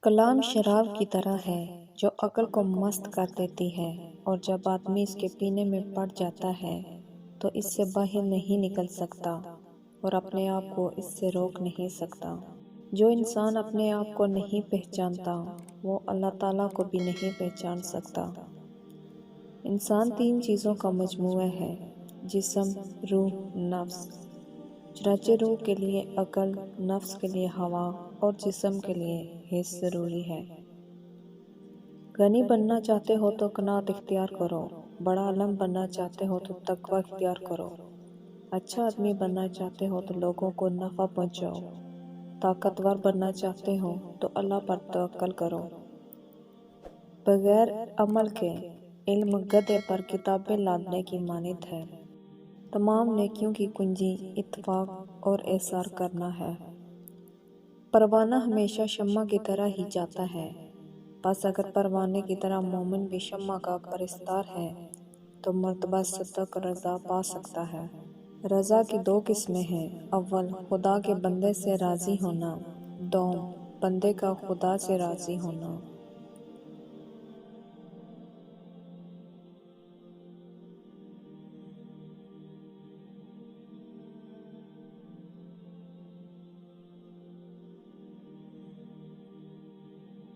کلام شراب کی طرح ہے جو عقل کو مست کر دیتی ہے، اور جب آدمی اس کے پینے میں پڑ جاتا ہے تو اس سے باہر نہیں نکل سکتا اور اپنے آپ کو اس سے روک نہیں سکتا۔ جو انسان اپنے آپ کو نہیں پہچانتا وہ اللہ تعالیٰ کو بھی نہیں پہچان سکتا۔ انسان تین چیزوں کا مجموعہ ہے: جسم، روح، نفس۔ چنانچہ روح کے لیے عقل، نفس کے لیے ہوا اور جسم کے لیے حس ضروری ہے۔ غنی بننا چاہتے ہو تو قناعت اختیار کرو، بڑا عالم بننا چاہتے ہو تو تقوی اختیار کرو، اچھا آدمی بننا چاہتے ہو تو لوگوں کو نفع پہنچاؤ، طاقتور بننا چاہتے ہو تو اللہ پر توکل کرو۔ بغیر عمل کے علم گدھے پر کتابیں لادنے کی مانند ہے۔ تمام نیکیوں کی کنجی اتفاق اور ایثار کرنا ہے۔ پروانہ ہمیشہ شمع کی طرح ہی جاتا ہے، بس اگر پروانے کی طرح مومن بھی شمع کا پرستار ہے تو مرتبہ صدق اور رضا پا سکتا ہے۔ رضا کی دو قسمیں ہیں: اول خدا کے بندے سے راضی ہونا، دوم بندے کا خدا سے راضی ہونا۔